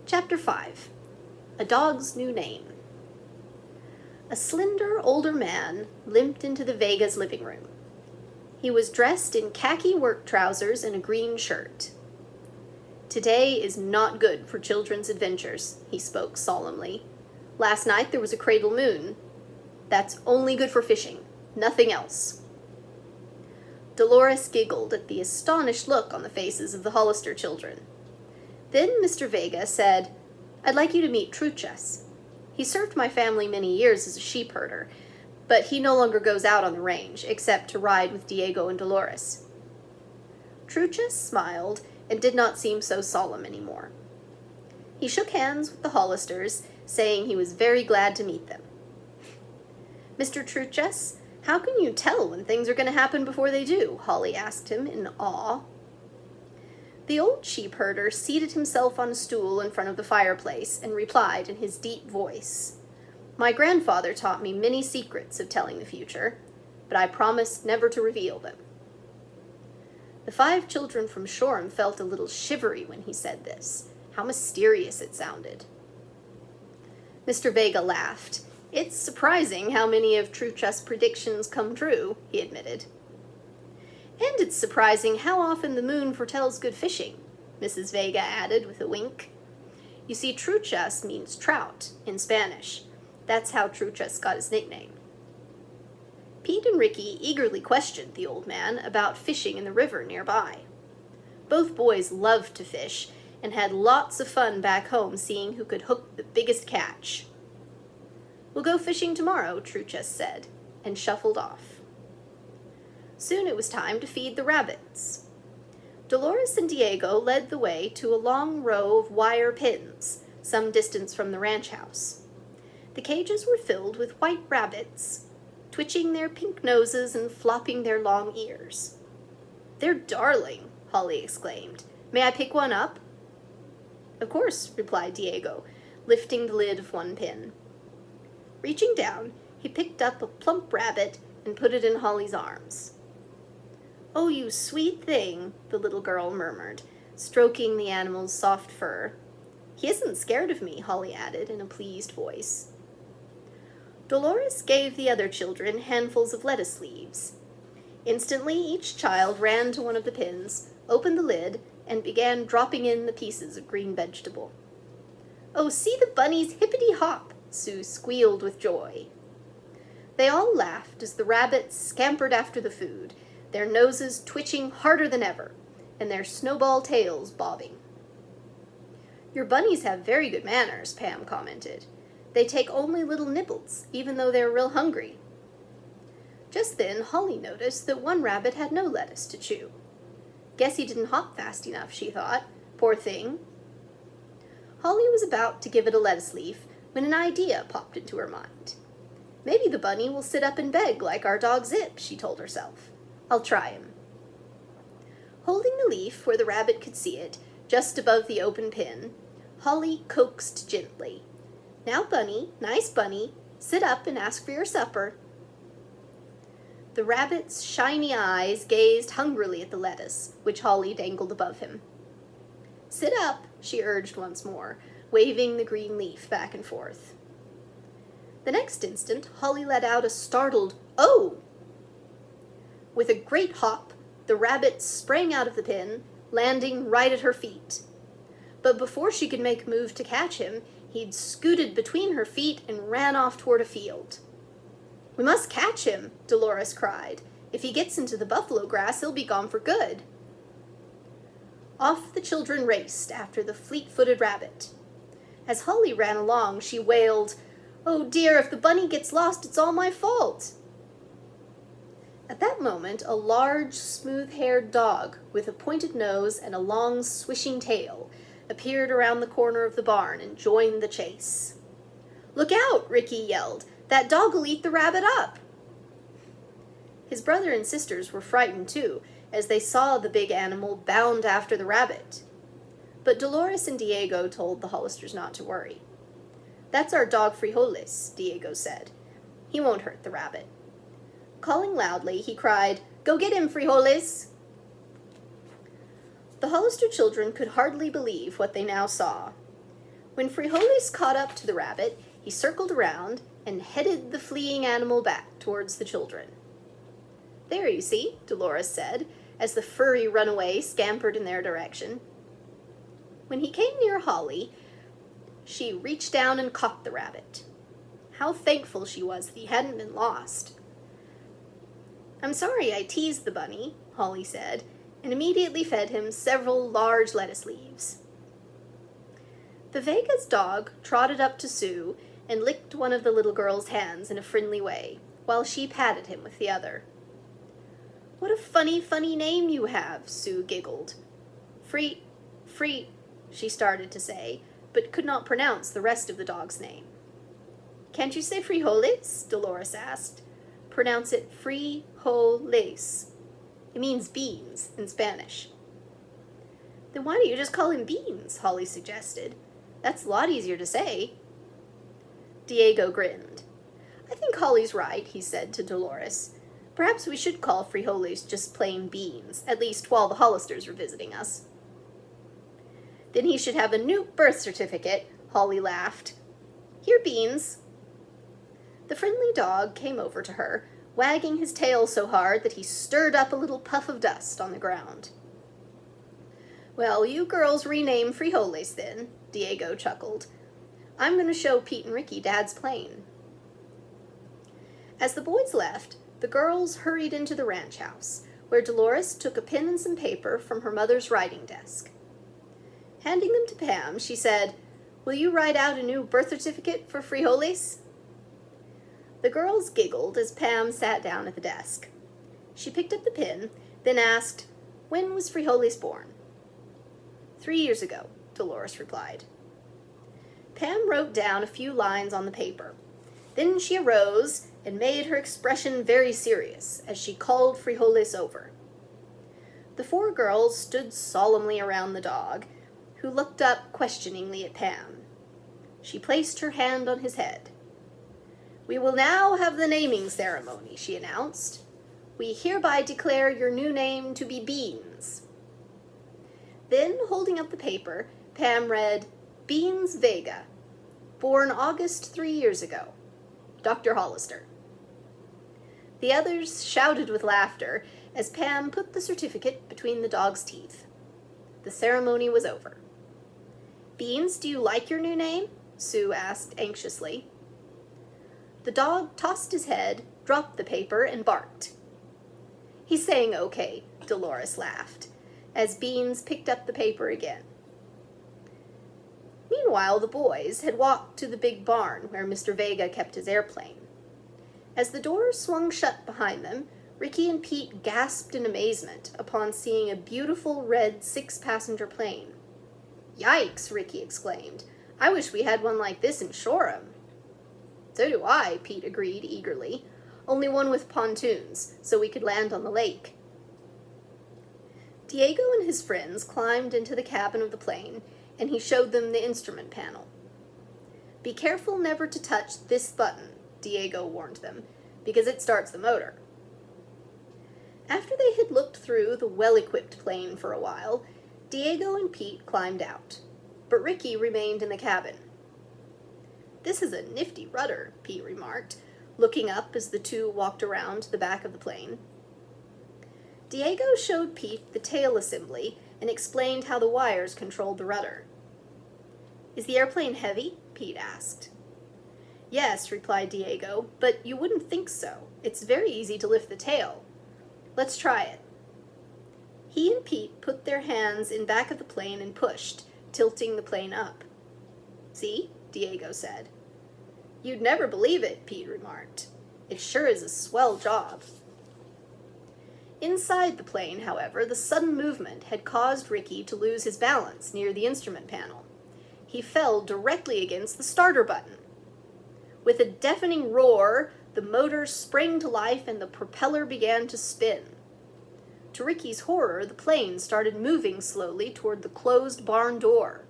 Chapter 5. A Dog's New Name. A slender, older man limped into the Vega's living room. He was dressed in khaki work trousers and a green shirt. "Today is not good for children's adventures," he spoke solemnly. "Last night there was a cradle moon. That's only good for fishing, nothing else." Dolores giggled at the astonished look on the faces of the Hollister children. Then Mr. Vega said, "I'd like you to meet Truchas. He served my family many years as a sheep herder, but he no longer goes out on the range, except to ride with Diego and Dolores." Truchas smiled and did not seem so solemn anymore. He shook hands with the Hollisters, saying he was very glad to meet them. "Mr. Truchas, how can you tell when things are going to happen before they do?" Holly asked him in awe. The old sheep herder seated himself on a stool in front of the fireplace and replied in his deep voice, "My grandfather taught me many secrets of telling the future, but I promised never to reveal them." The 5 children from Shoreham felt a little shivery when he said this. How mysterious it sounded. Mr. Vega laughed. "It's surprising how many of Truchas' predictions come true," he admitted. "And it's surprising how often the moon foretells good fishing," Mrs. Vega added with a wink. "You see, Truchas means trout in Spanish. That's how Truchas got his nickname." Pete and Ricky eagerly questioned the old man about fishing in the river nearby. Both boys loved to fish and had lots of fun back home seeing who could hook the biggest catch. "We'll go fishing tomorrow," Truchas said, and shuffled off. Soon it was time to feed the rabbits. Dolores and Diego led the way to a long row of wire pens, some distance from the ranch house. The cages were filled with white rabbits, twitching their pink noses and flopping their long ears. "They're darling," Holly exclaimed. "May I pick one up?" "Of course," replied Diego, lifting the lid of one pen. Reaching down, he picked up a plump rabbit and put it in Holly's arms. "Oh, you sweet thing," the little girl murmured, stroking the animal's soft fur. "He isn't scared of me," Holly added in a pleased voice. Dolores gave the other children handfuls of lettuce leaves. Instantly, each child ran to one of the pens, opened the lid, and began dropping in the pieces of green vegetable. "Oh, see the bunnies hippity-hop!" Sue squealed with joy. They all laughed as the rabbits scampered after the food, their noses twitching harder than ever, and their snowball tails bobbing. "Your bunnies have very good manners," Pam commented. "They take only little nibbles, even though they're real hungry." Just then, Holly noticed that one rabbit had no lettuce to chew. "Guess he didn't hop fast enough," she thought. "Poor thing." Holly was about to give it a lettuce leaf when an idea popped into her mind. "Maybe the bunny will sit up and beg like our dog Zip," she told herself. "I'll try him." Holding the leaf where the rabbit could see it, just above the open pen, Holly coaxed gently. "Now, bunny, nice bunny, sit up and ask for your supper." The rabbit's shiny eyes gazed hungrily at the lettuce, which Holly dangled above him. "Sit up," she urged once more, waving the green leaf back and forth. The next instant, Holly let out a startled, "Oh!" With a great hop, the rabbit sprang out of the pen, landing right at her feet. But before she could make a move to catch him, he'd scooted between her feet and ran off toward a field. "We must catch him," Dolores cried. "If he gets into the buffalo grass, he'll be gone for good." Off the children raced after the fleet-footed rabbit. As Holly ran along, she wailed, "Oh dear, if the bunny gets lost, it's all my fault." At that moment, a large, smooth-haired dog with a pointed nose and a long, swishing tail appeared around the corner of the barn and joined the chase. "Look out!" Ricky yelled. "That dog will eat the rabbit up!" His brother and sisters were frightened too, as they saw the big animal bound after the rabbit. But Dolores and Diego told the Hollisters not to worry. "That's our dog Frijoles," Diego said. "He won't hurt the rabbit." Calling loudly, he cried, "Go get him, Frijoles!" The Hollister children could hardly believe what they now saw. When Frijoles caught up to the rabbit, he circled around and headed the fleeing animal back towards the children. "There, you see," Dolores said, as the furry runaway scampered in their direction. When he came near Holly, she reached down and caught the rabbit. How thankful she was that he hadn't been lost. "I'm sorry I teased the bunny," Holly said, and immediately fed him several large lettuce leaves. The Vega's dog trotted up to Sue and licked one of the little girl's hands in a friendly way, while she patted him with the other. "What a funny, funny name you have," Sue giggled. Free, she started to say, but could not pronounce the rest of the dog's name. "Can't you say frijoles?" Dolores asked. "Pronounce it frijoles. It means beans in Spanish." "Then why don't you just call him Beans?" Holly suggested. "That's a lot easier to say." Diego grinned. "I think Holly's right," he said to Dolores. "Perhaps we should call frijoles just plain beans, at least while the Hollisters are visiting us." "Then he should have a new birth certificate," Holly laughed. "Here, Beans." The friendly dog came over to her, wagging his tail so hard that he stirred up a little puff of dust on the ground. "Well, you girls rename frijoles then," Diego chuckled. "I'm going to show Pete and Ricky Dad's plane." As the boys left, the girls hurried into the ranch house, where Dolores took a pen and some paper from her mother's writing desk. Handing them to Pam, she said, "Will you write out a new birth certificate for frijoles?" The girls giggled as Pam sat down at the desk. She picked up the pen, then asked, "When was Frijoles born?" 3 years ago, Dolores replied. Pam wrote down a few lines on the paper. Then she arose and made her expression very serious as she called Frijoles over. The 4 girls stood solemnly around the dog, who looked up questioningly at Pam. She placed her hand on his head. "We will now have the naming ceremony," she announced. "We hereby declare your new name to be Beans." Then, holding up the paper, Pam read, "Beans Vega, born August 3 years ago. Dr. Hollister." The others shouted with laughter as Pam put the certificate between the dog's teeth. The ceremony was over. "Beans, do you like your new name?" Sue asked anxiously. The dog tossed his head, dropped the paper, and barked. "He's saying okay," Dolores laughed, as Beans picked up the paper again. Meanwhile, the boys had walked to the big barn where Mr. Vega kept his airplane. As the doors swung shut behind them, Ricky and Pete gasped in amazement upon seeing a beautiful red 6-passenger plane. "Yikes," Ricky exclaimed. "I wish we had one like this in Shoreham." "So do I," Pete agreed eagerly. "Only one with pontoons, so we could land on the lake." Diego and his friends climbed into the cabin of the plane, and he showed them the instrument panel. "Be careful never to touch this button," Diego warned them, "because it starts the motor." After they had looked through the well-equipped plane for a while, Diego and Pete climbed out, but Ricky remained in the cabin. "This is a nifty rudder," Pete remarked, looking up as the two walked around the back of the plane. Diego showed Pete the tail assembly and explained how the wires controlled the rudder. "Is the airplane heavy?" Pete asked. "Yes," replied Diego, "but you wouldn't think so. It's very easy to lift the tail. Let's try it." He and Pete put their hands in back of the plane and pushed, tilting the plane up. "See?" Diego said. "You'd never believe it," Pete remarked. "It sure is a swell job." Inside the plane, however, the sudden movement had caused Ricky to lose his balance near the instrument panel. He fell directly against the starter button. With a deafening roar, the motor sprang to life and the propeller began to spin. To Ricky's horror, the plane started moving slowly toward the closed barn door.